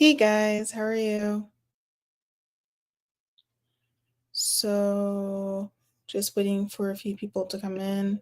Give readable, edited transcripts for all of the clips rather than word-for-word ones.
Hey guys, how are you? So, just waiting for a few people to come in.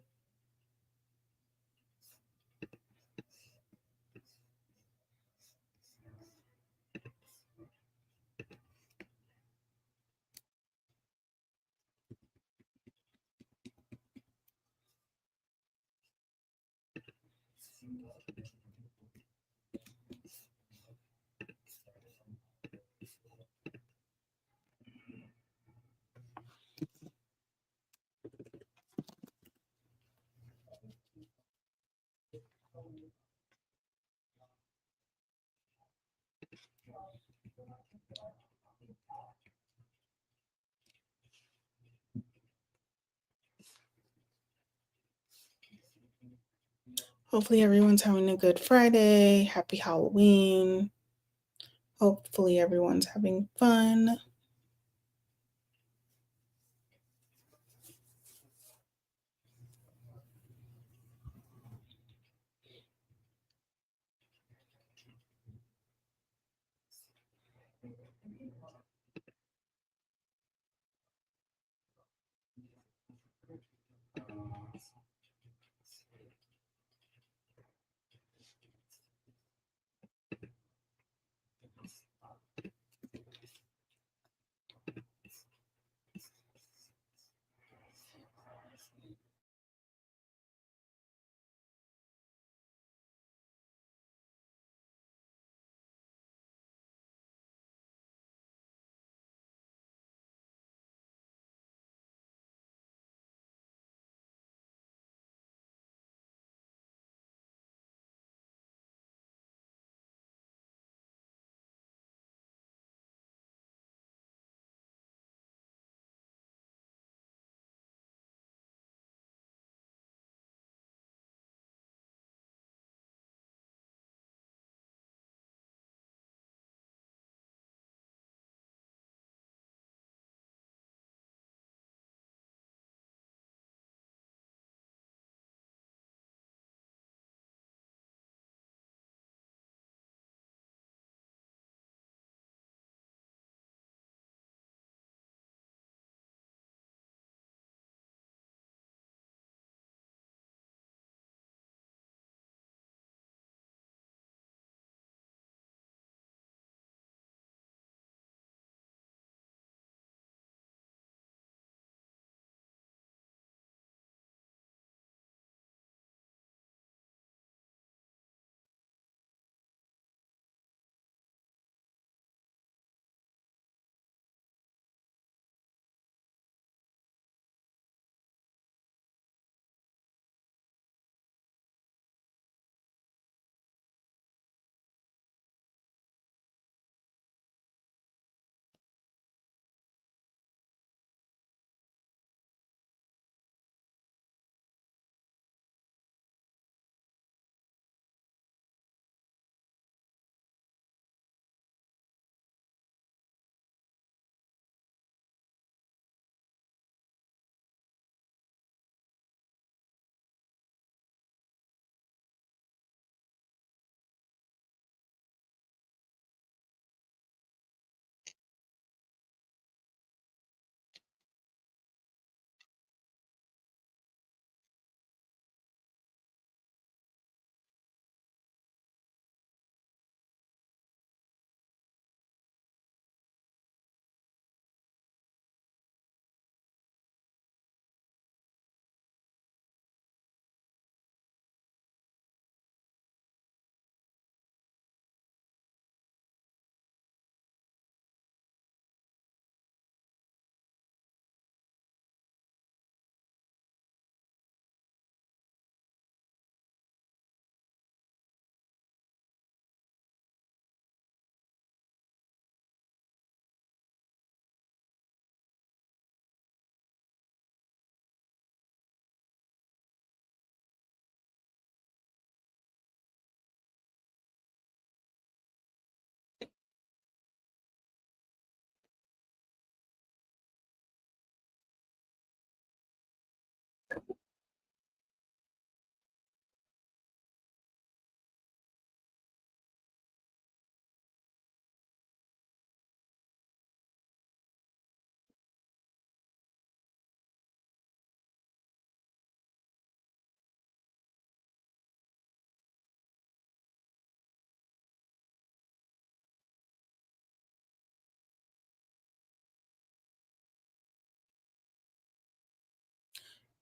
Hopefully, everyone's having a good Friday. Happy Halloween. Hopefully, everyone's having fun.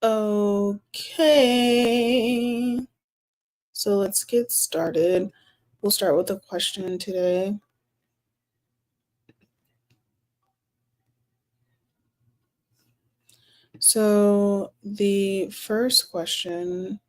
Okay, so let's get started. We'll start with a question today. So, the first question,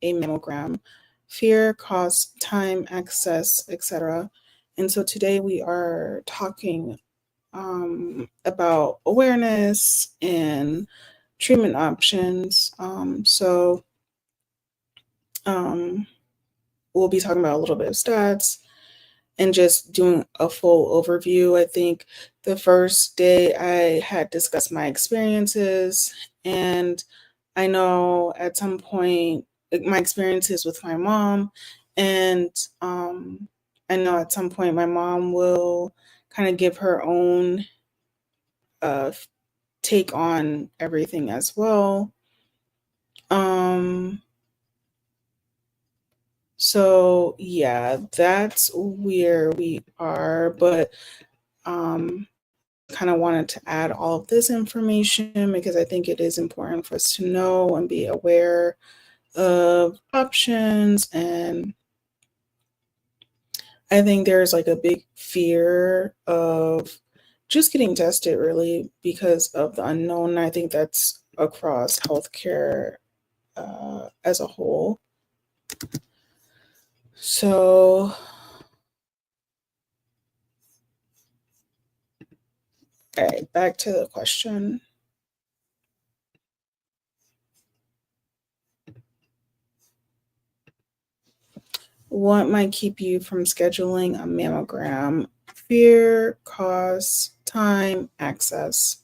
a mammogram, fear, cost, time, access, etc. And so today we are talking about awareness and treatment options. Um, we'll be talking about a little bit of stats and just doing a full overview. I think the first day I had discussed my experiences, and I know at some point my experiences with my mom, and I know at some point my mom will kind of give her own uh, take on everything as well. Um, so yeah, that's where we are, but um kind of wanted to add all of this information because I think it is important for us to know and be aware of options. And I think there's like a big fear of just getting tested really because of the unknown. I think that's across healthcare as a whole. So, all right, back to the question. What might keep you from scheduling a mammogram? Fear, cost, time, access.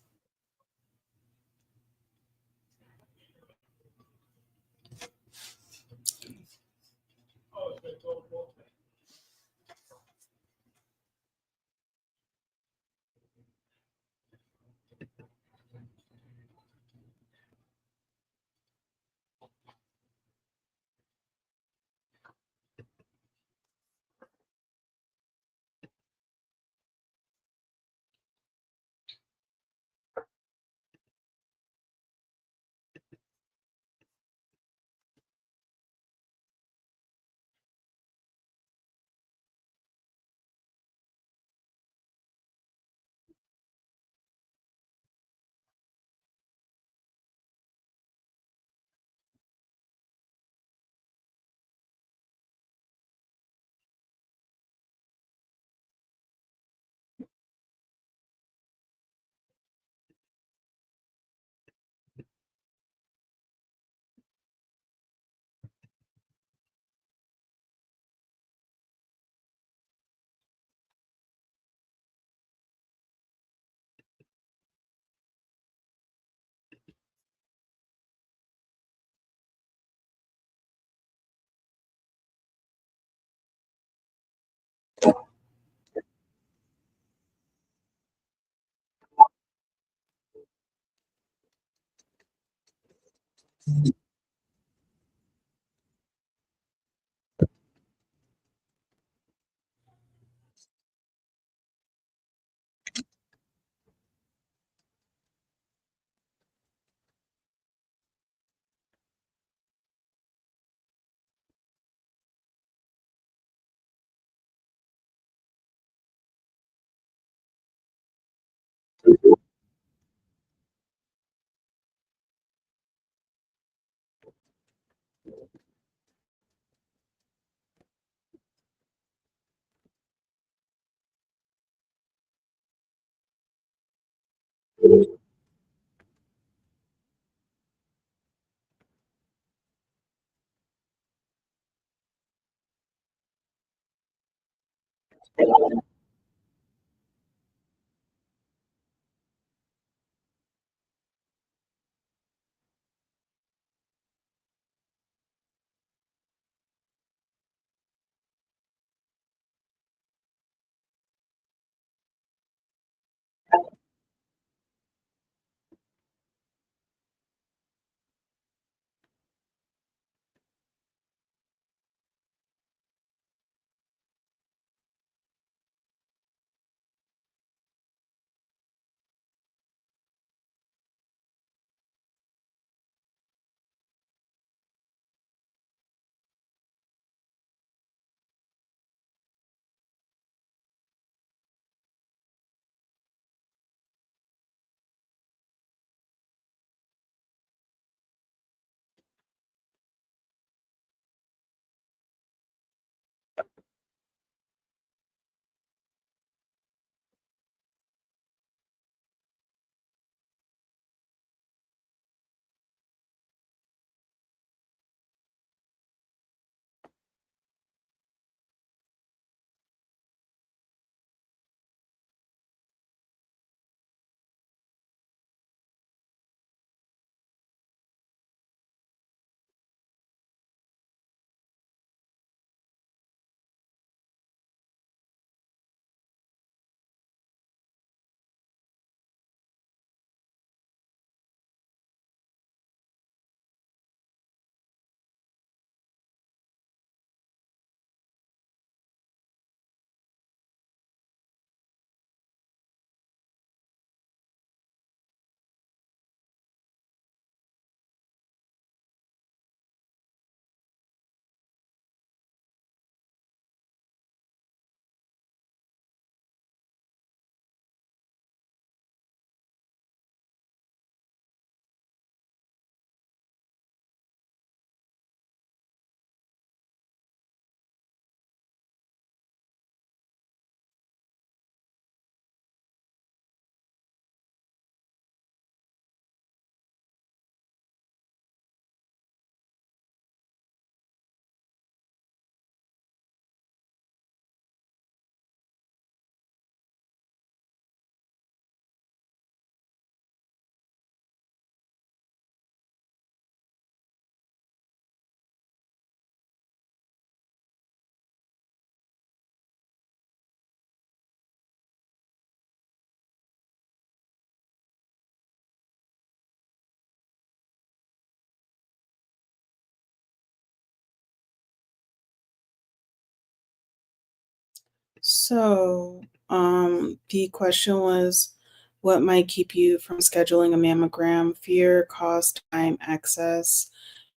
The question was, what might keep you from scheduling a mammogram? Fear, cost, time, access.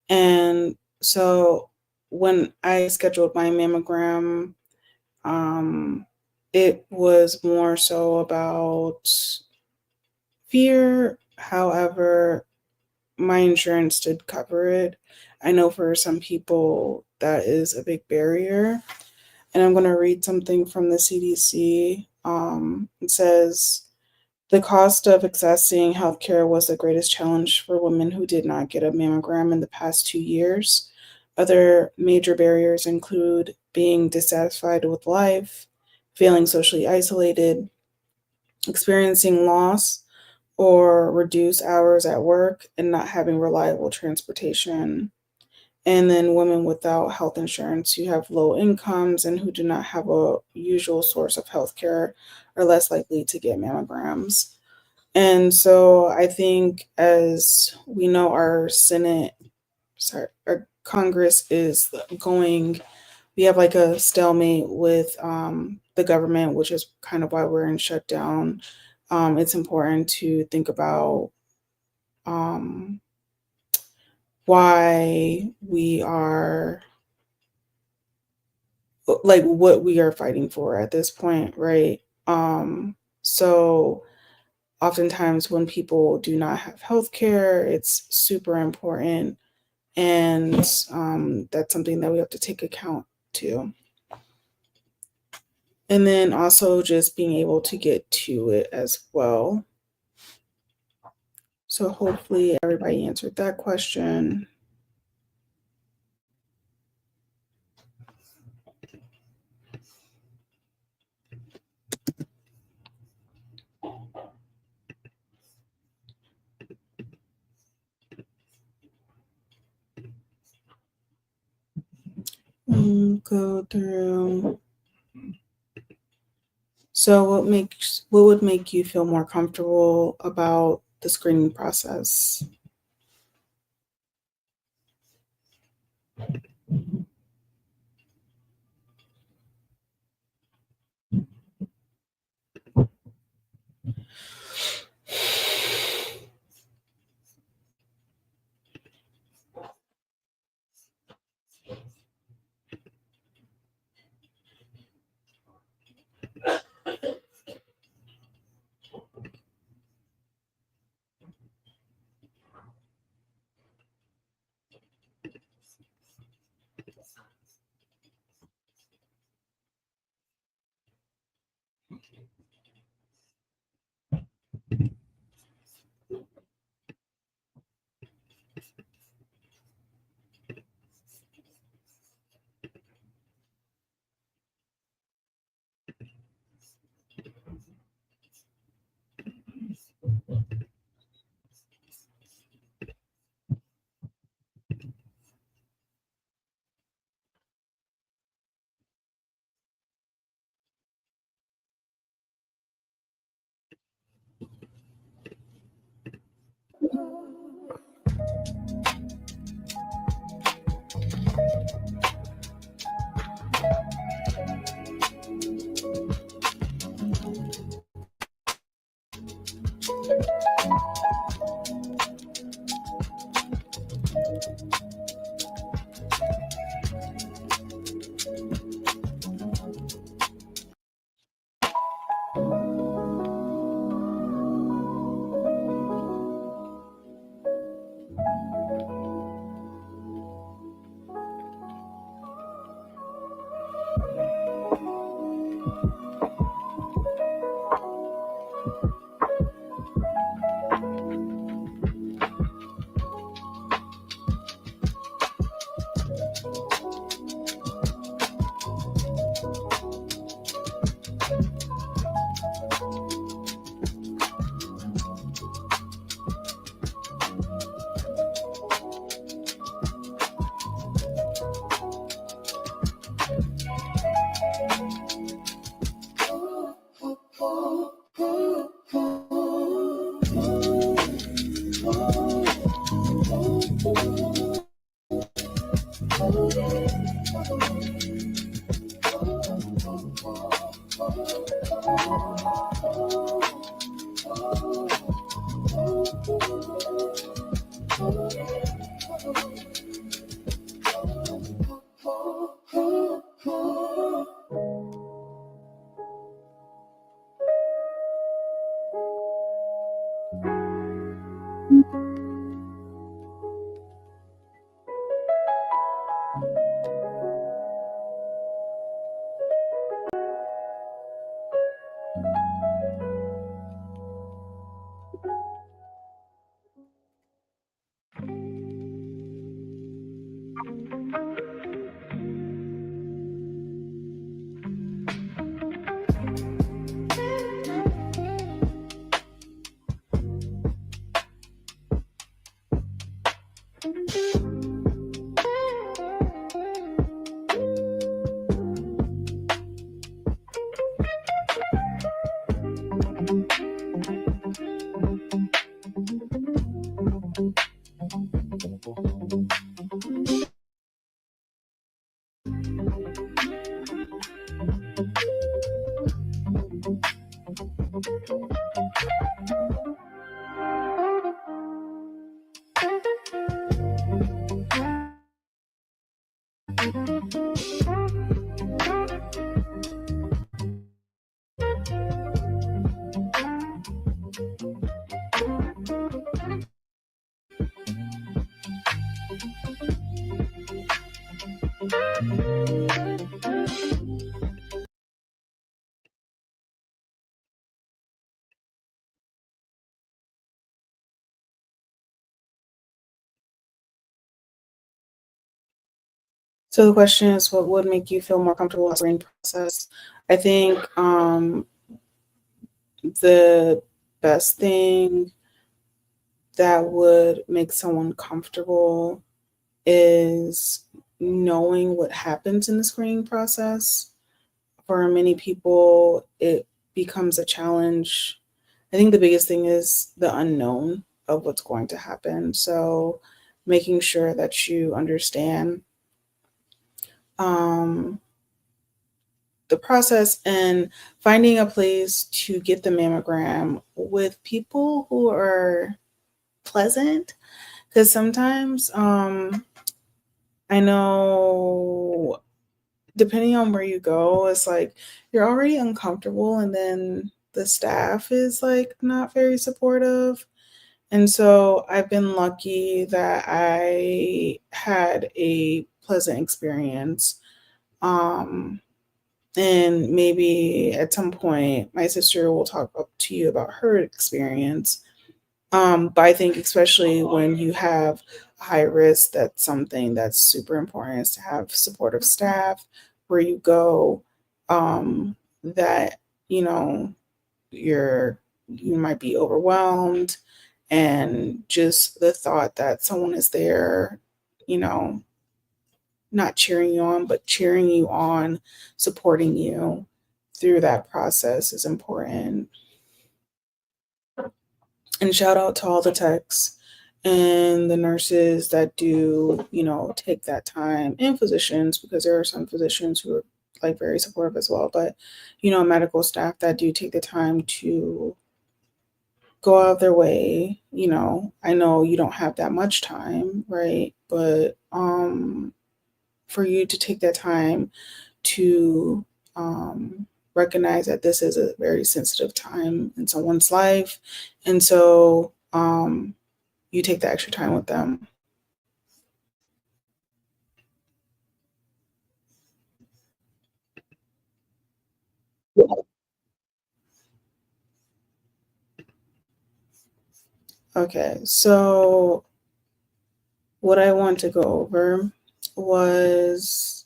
And so when I scheduled my mammogram, um, it was more so about fear. However, my insurance did cover it. I know for some people that is a big barrier. And I'm going to read something from the CDC. It says, the cost of accessing healthcare was the greatest challenge for women who did not get a mammogram in the past 2 years. Other major barriers include being dissatisfied with life, feeling socially isolated, experiencing loss or reduced hours at work, and not having reliable transportation. And then women without health insurance who have low incomes and who do not have a usual source of health care are less likely to get mammograms. And so I think, as we know, our Congress is going, we have like a stalemate with the government, which is kind of why we're in shutdown. It's important to think about um, why we are, like, what we are fighting for at this point, right? So oftentimes when people do not have health care, it's super important. And that's something that we have to take account to. And then also just being able to get to it as well. So hopefully everybody answered that question. Go through. So what would make you feel more comfortable about the screening process? So the question is, what would make you feel more comfortable in the screening process? I think the best thing that would make someone comfortable is knowing what happens in the screening process. For many people, it becomes a challenge. I think the biggest thing is the unknown of what's going to happen. So making sure that you understand um, the process and finding a place to get the mammogram with people who are pleasant. Because sometimes I know depending on where you go, it's like you're already uncomfortable, and then the staff is like not very supportive. And so I've been lucky that I had a pleasant experience. Um, and maybe at some point, my sister will talk up to you about her experience. But I think especially when you have a high risk, that's something that's super important is to have supportive staff where you go, that, you know, you might be overwhelmed, and just the thought that someone is there, you know, not cheering you on, but cheering you on, supporting you through that process is important. And shout out to all the techs and the nurses that do, take that time, and physicians, because there are some physicians who are like very supportive as well. But, medical staff that do take the time to go out of their way. I know you don't have that much time, right? But for you to take that time to recognize that this is a very sensitive time in someone's life. And so you take the extra time with them. Okay, so what I want to go over was,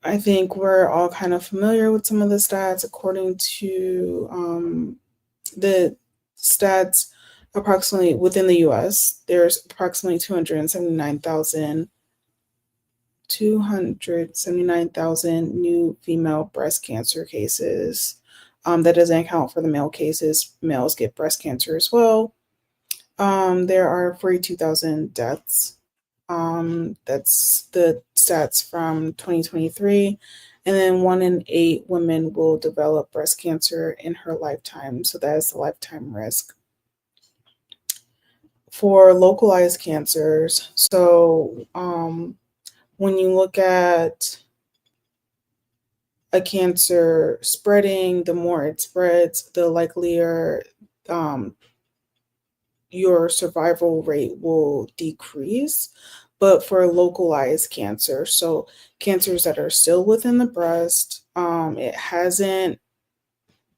I think we're all kind of familiar with some of the stats. According to the stats, approximately within the US, there's approximately 279,000 new female breast cancer cases. That doesn't account for the male cases. Males get breast cancer as well. There are 42,000 deaths. That's the stats from 2023. And then 1 in 8 women will develop breast cancer in her lifetime. So that is the lifetime risk. For localized cancers, so when you look at a cancer spreading, the more it spreads, the likelier um, your survival rate will decrease. But for localized cancer, so cancers that are still within the breast, it hasn't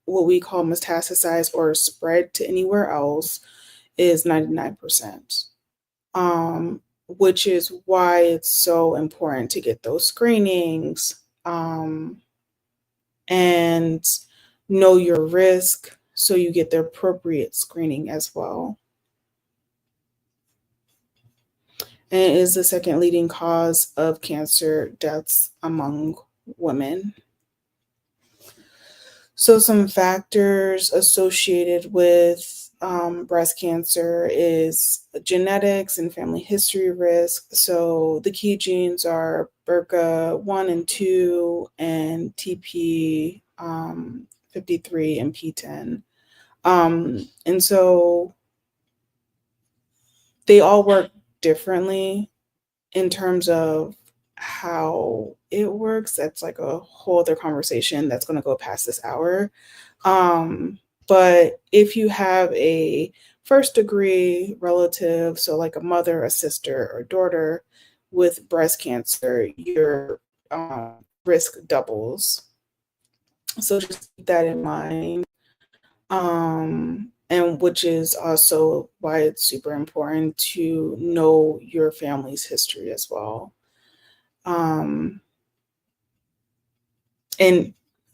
what we call metastasized or spread to anywhere else, is 99%. Which is why it's so important to get those screenings, and know your risk so you get the appropriate screening as well. And it is the second leading cause of cancer deaths among women. So, some factors associated with breast cancer is genetics and family history risk. So, the key genes are BRCA1 and 2, and TP53 and P10. And so, they all work differently in terms of how it works. That's like a whole other conversation that's going to go past this hour. But if you have a first degree relative, so like a mother, a sister, or daughter with breast cancer, your risk doubles. So just keep that in mind. And which is also why it's super important to know your family's history as well. And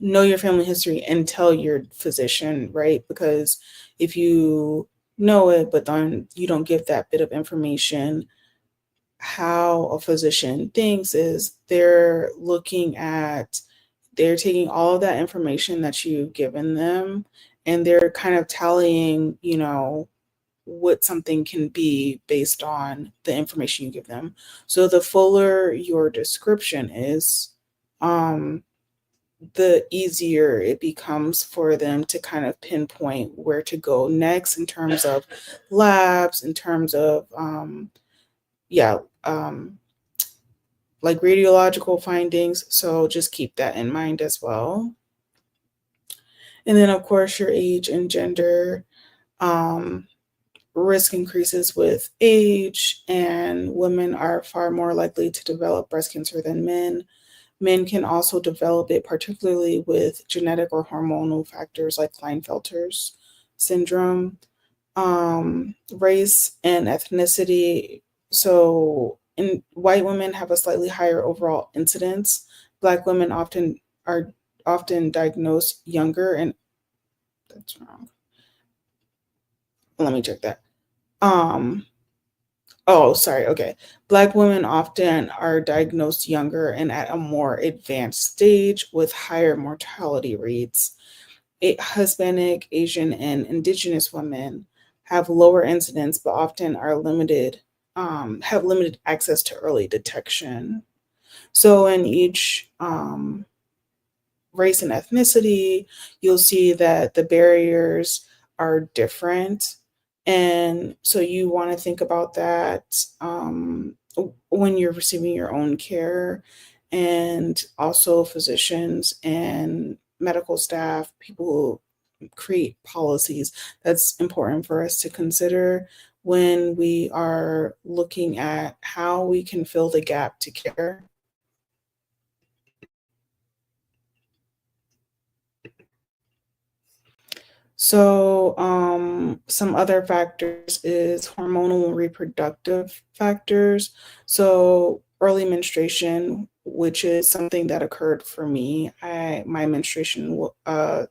know your family history and tell your physician, right? Because if you know it, but then you don't give that bit of information, how a physician thinks is they're taking all of that information that you've given them, and they're kind of tallying, what something can be based on the information you give them. So the fuller your description is, the easier it becomes for them to kind of pinpoint where to go next in terms of labs, in terms of, like radiological findings. So just keep that in mind as well. And then, of course, your age and gender. Risk increases with age, and women are far more likely to develop breast cancer than men. Men can also develop it, particularly with genetic or hormonal factors like Klinefelter's syndrome. Race and ethnicity. So, white women have a slightly higher overall incidence. Black women are often diagnosed younger, and that's wrong. Let me check that. Oh, sorry. Okay. Black women often are diagnosed younger and at a more advanced stage with higher mortality rates. Hispanic, Asian, and Indigenous women have lower incidence, but often have limited access to early detection. So, in each race and ethnicity, you'll see that the barriers are different. And so you want to think about that when you're receiving your own care, and also physicians and medical staff, people who create policies. That's important for us to consider when we are looking at how we can fill the gap to care. So, some other factors is hormonal and reproductive factors. So, early menstruation, which is something that occurred for me. My menstruation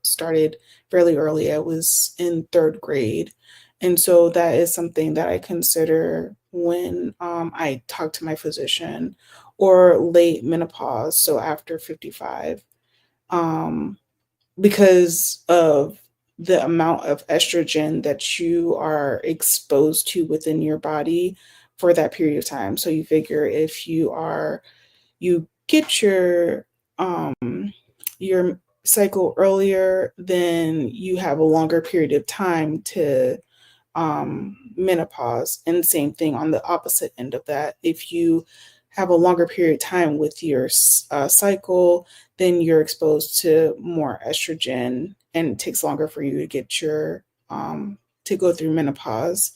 started fairly early. I was in third grade, and so that is something that I consider when I talk to my physician, or late menopause. So after 55. Um, because of the amount of estrogen that you are exposed to within your body for that period of time. So you figure if you are, you get your cycle earlier, then you have a longer period of time to menopause. And same thing on the opposite end of that. If you have a longer period of time with your cycle, then you're exposed to more estrogen, and it takes longer for you to get to go through menopause.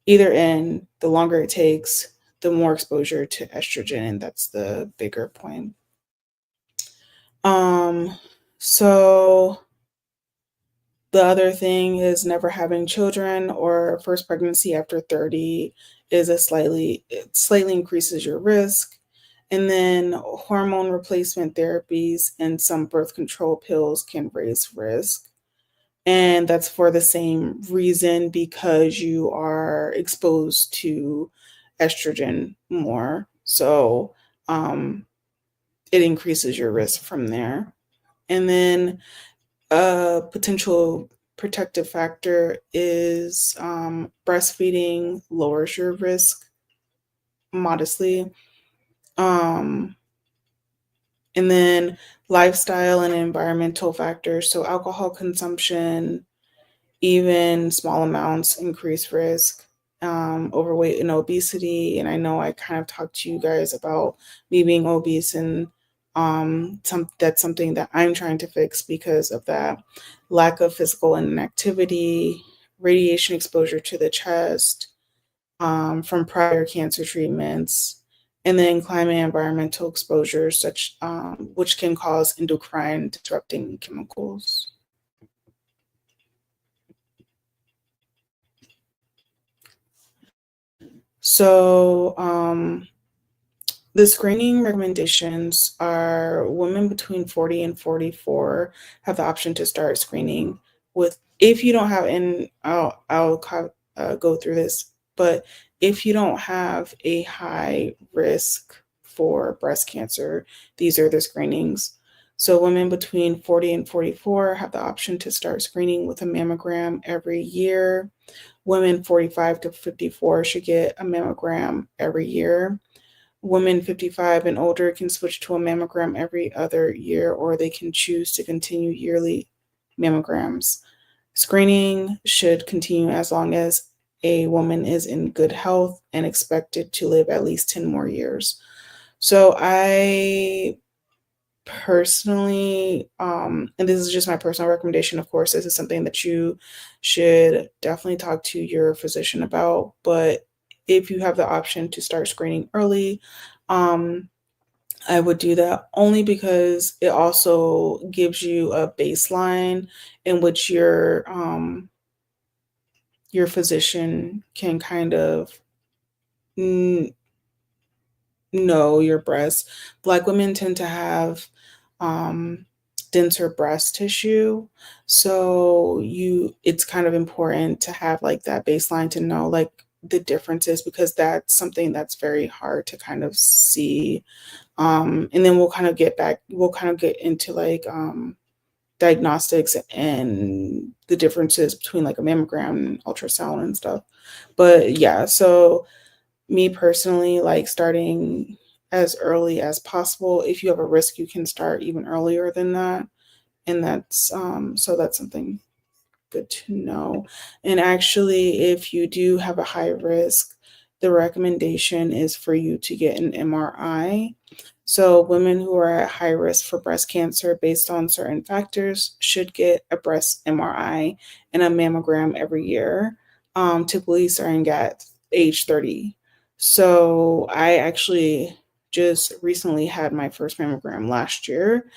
Either end, the longer it takes, the more exposure to estrogen, and that's the bigger point. Um, so the other thing is never having children or first pregnancy after 30 is it slightly increases your risk. And then hormone replacement therapies and some birth control pills can raise risk. And that's for the same reason, because you are exposed to estrogen more. So it increases your risk from there. And then a potential protective factor is breastfeeding lowers your risk modestly. Um, and then lifestyle and environmental factors. So alcohol consumption, even small amounts, increase risk. Overweight and obesity. And I know I kind of talked to you guys about me being obese, and that's something that I'm trying to fix because of that. Lack of physical inactivity, radiation exposure to the chest from prior cancer treatments, and then climate and environmental exposure, such which can cause endocrine disrupting chemicals. So, the screening recommendations are women between 40 and 44 have the option to start screening with, if you don't have, and go through this, but if you don't have a high risk for breast cancer, these are the screenings. So women between 40 and 44 have the option to start screening with a mammogram every year. Women 45 to 54 should get a mammogram every year. Women 55 and older can switch to a mammogram every other year, or they can choose to continue yearly mammograms. Screening should continue as long as a woman is in good health and expected to live at least 10 more years. So I personally, and this is just my personal recommendation, of course, this is something that you should definitely talk to your physician about. But if you have the option to start screening early, um, I would do that, only because it also gives you a baseline in which your physician can kind of know your breasts. Black women tend to have um, denser breast tissue, so it's kind of important to have like that baseline to know like the differences, because that's something that's very hard to kind of see. And then we'll kind of get into like diagnostics and the differences between like a mammogram and ultrasound and stuff. But yeah, so me personally, like starting as early as possible. If you have a risk, you can start even earlier than that. And that's something good to know. And actually, if you do have a high risk, the recommendation is for you to get an MRI. So, women who are at high risk for breast cancer based on certain factors should get a breast MRI and a mammogram every year, typically starting at age 30. So, I actually just recently had my first mammogram last year.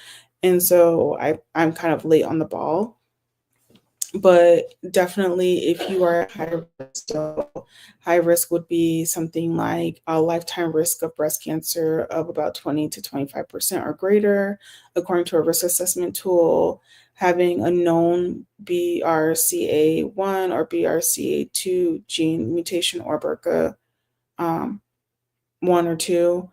And so I'm kind of late on the ball, but definitely if you are at high risk, so high risk would be something like a lifetime risk of breast cancer of about 20 to 25% or greater, according to a risk assessment tool. Having a known BRCA1 or BRCA2 gene mutation or BRCA um, 1 or 2,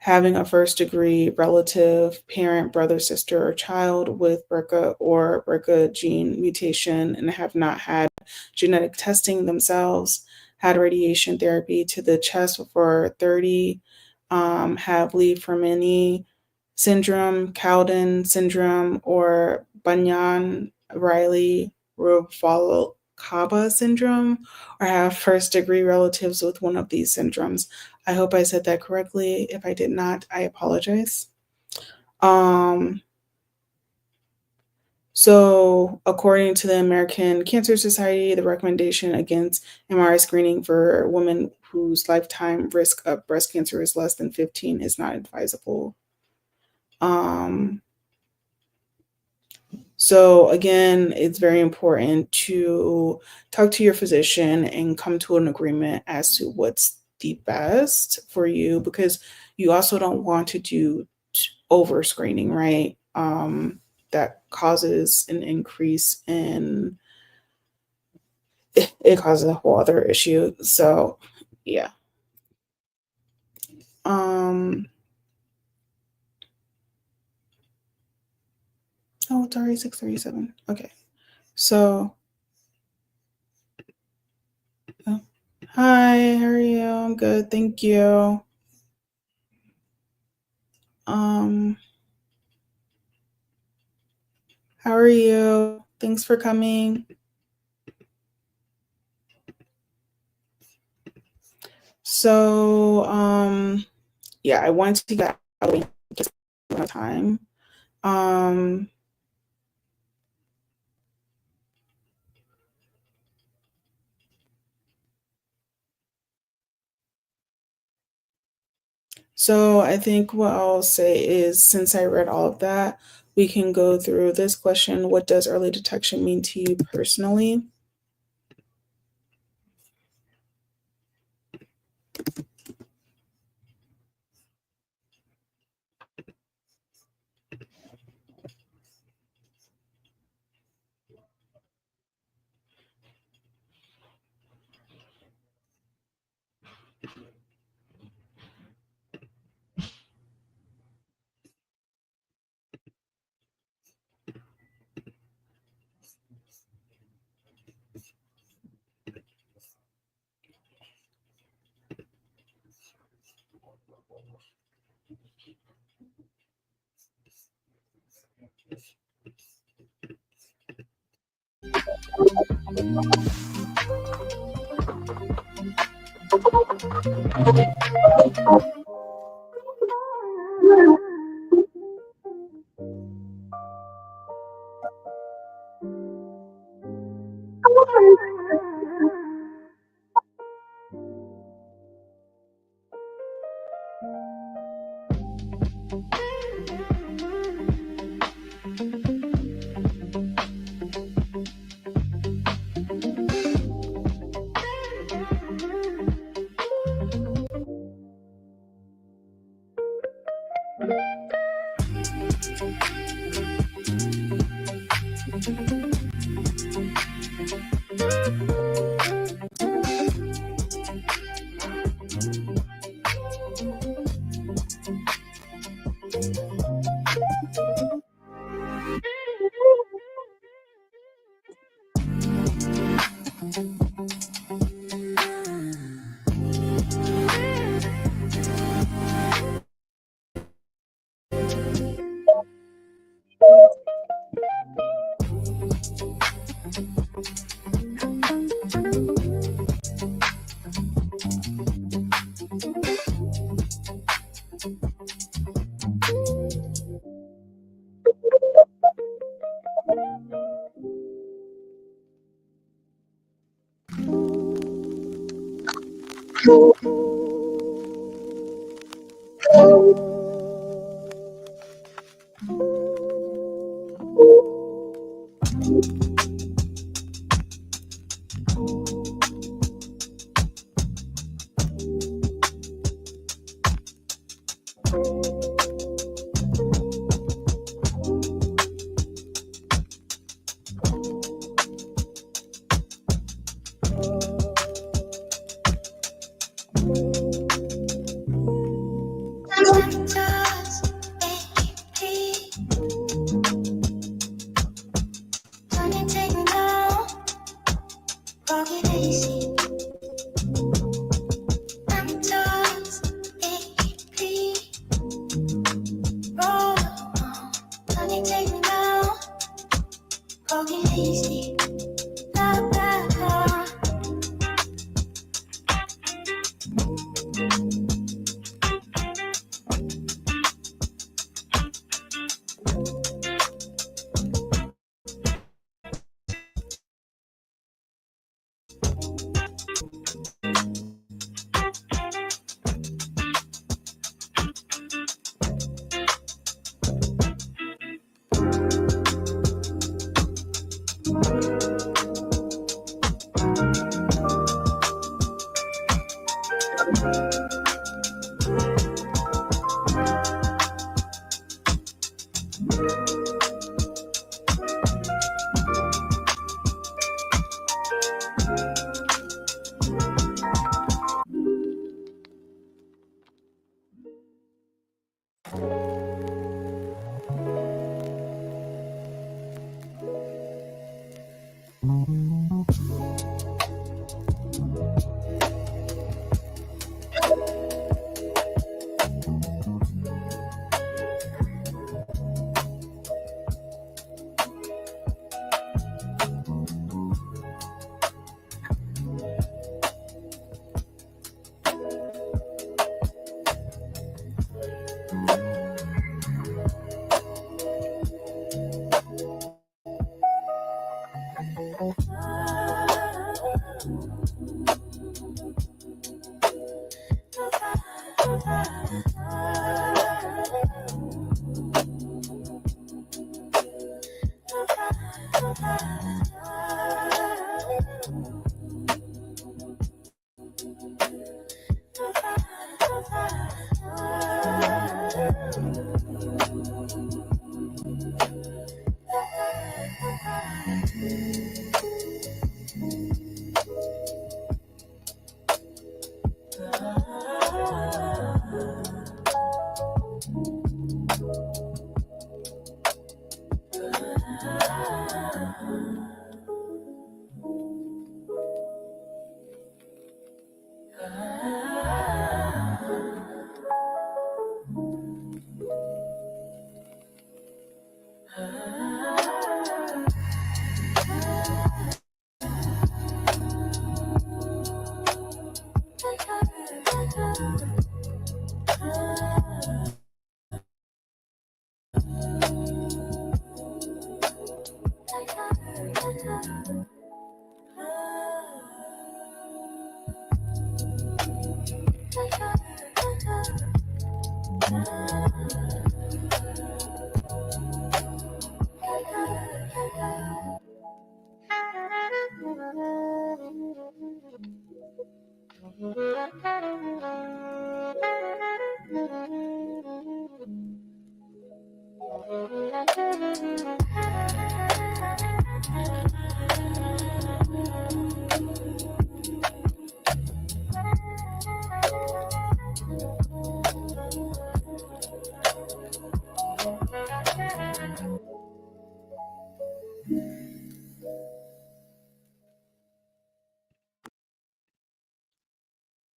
having a first degree relative, parent, brother, sister, or child with BRCA or BRCA gene mutation and have not had genetic testing themselves, had radiation therapy to the chest for 30 have Lee-Fermini syndrome, Cowden syndrome, or Bunyan-Riley-Ruvalcaba syndrome, or have first-degree relatives with one of these syndromes. I hope I said that correctly. If I did not, I apologize. So, according to the American Cancer Society, the recommendation against MRI screening for women whose lifetime risk of breast cancer is less than 15 is not advisable. So again, it's very important to talk to your physician and come to an agreement as to what's the best for you, because you also don't want to do over screening, right? That causes an increase in it causes a whole other issue. So yeah. Oh, it's already 6:37. Okay. So oh, hi, how are you? I'm good, thank you. Um, how are you? Thanks for coming. So, yeah, I want to get out of just one time. Um, so I think what I'll say is, since I read all of that, we can go through this question. What does early detection mean to you personally?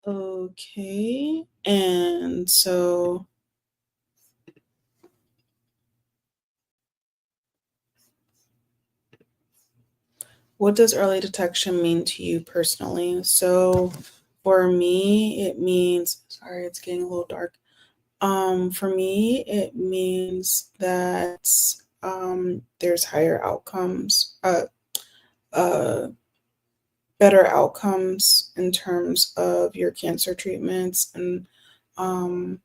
Okay. And so, what does early detection mean to you personally? So, for me, it means, sorry, it's getting a little dark. For me, it means that there's higher outcomes, uh, better outcomes in terms of your cancer treatments and um,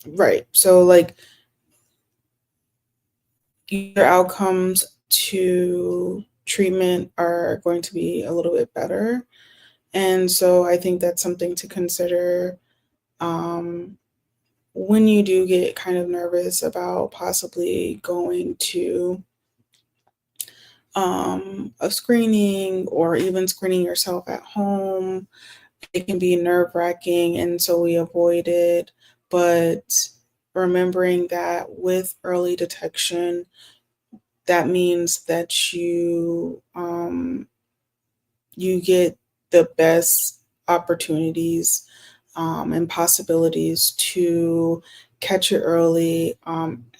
right. So, like, your outcomes to treatment are going to be a little bit better. And so I think that's something to consider um, when you do get kind of nervous about possibly going to a screening or even screening yourself at home. It can be nerve wracking, and so we avoid it. But remembering that with early detection, that means that you get the best opportunities and possibilities to catch it early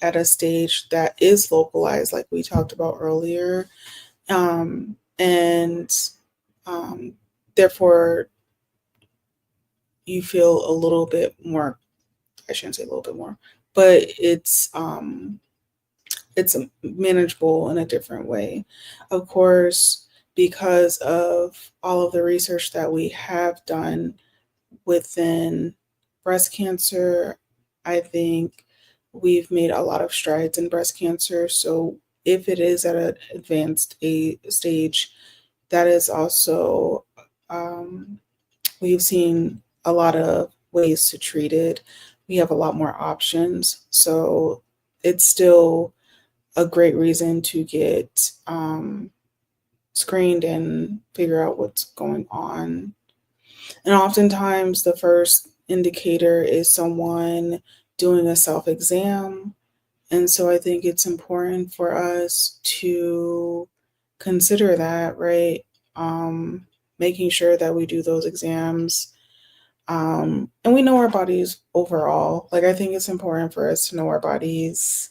at a stage that is localized, like we talked about earlier, and um, therefore you feel a little bit more. I shouldn't say a little bit more, but it's it's manageable in a different way. Of course, because of all of the research that we have done within breast cancer, I think we've made a lot of strides in breast cancer. So if it is at an advanced stage, that is also, um, we've seen a lot of ways to treat it. We have a lot more options. So it's still a great reason to get screened and figure out what's going on. And oftentimes, the first indicator is someone doing a self exam. And so I think it's important for us to consider that, right? Making sure that we do those exams. And we know our bodies overall. Like, I think it's important for us to know our bodies,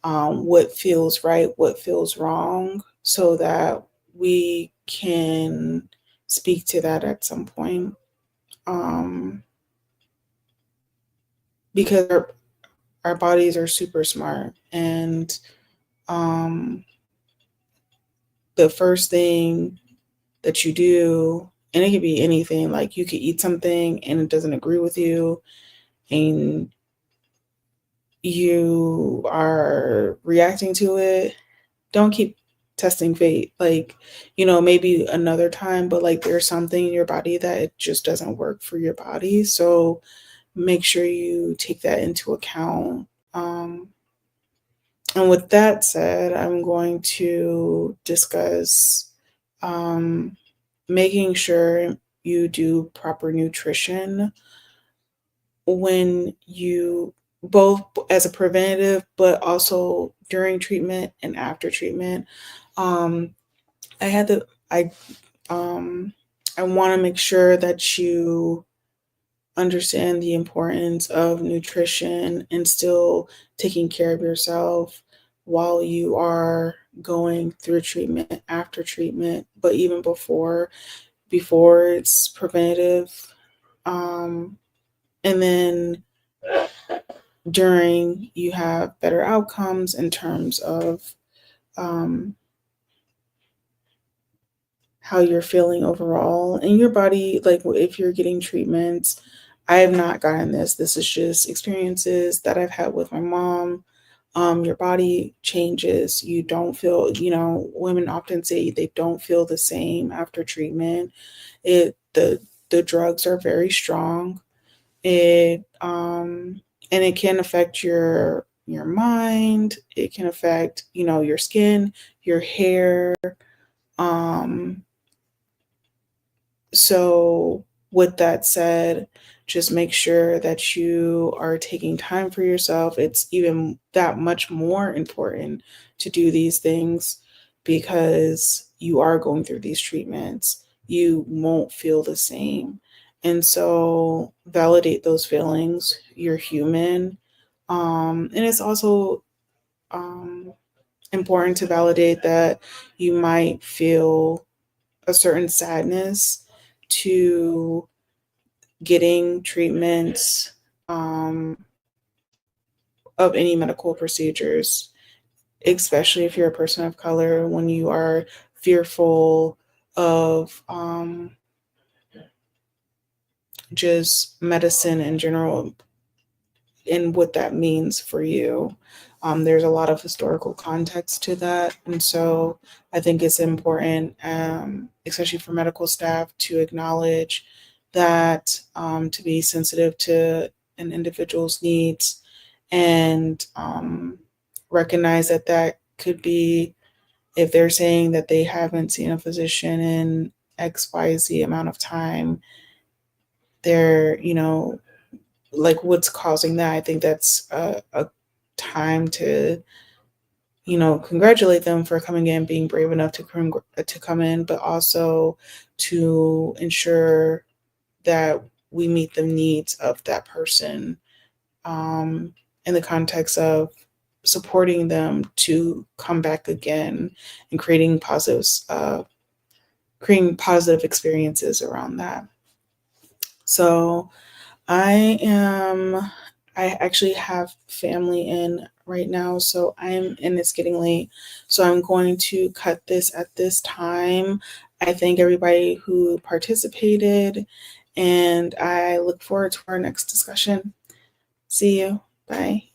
what feels right, what feels wrong, so that we can speak to that at some point. Um, because our bodies are super smart. And um, the first thing that you do, and it could be anything, like you could eat something and it doesn't agree with you, and you are reacting to it, don't keep testing fate. Like, maybe another time, but like there's something in your body that it just doesn't work for your body. So make sure you take that into account. And with that said, I'm going to discuss um, making sure you do proper nutrition when you, both as a preventative, but also during treatment and after treatment. Um, I had the um, I want to make sure that you understand the importance of nutrition and still taking care of yourself while you are going through treatment, after treatment, but even before it's preventative. Um, and then during, you have better outcomes in terms of um, how you're feeling overall in your body. Like, if you're getting treatments, I have not gotten this. This is just experiences that I've had with my mom. Your body changes. You don't feel, women often say they don't feel the same after treatment. The drugs are very strong. It and it can affect your mind. It can affect, your skin, your hair. Um So, with that said, just make sure that you are taking time for yourself. It's even that much more important to do these things because you are going through these treatments. You won't feel the same. And so, validate those feelings. You're human. And it's also um, important to validate that you might feel a certain sadness to getting treatments, of any medical procedures, especially if you're a person of color, when you are fearful of just medicine in general and what that means for you. There's a lot of historical context to that. And so I think it's important, especially for medical staff, to acknowledge that, to be sensitive to an individual's needs, and recognize that that could be, if they're saying that they haven't seen a physician in XYZ amount of time, they're, like, what's causing that. I think that's a time to, congratulate them for coming in, being brave enough to come in, but also to ensure that we meet the needs of that person, in the context of supporting them to come back again, and creating positive experiences around that. So I am I actually have family in right now, and it's getting late. So I'm going to cut this at this time. I thank everybody who participated, and I look forward to our next discussion. See you. Bye.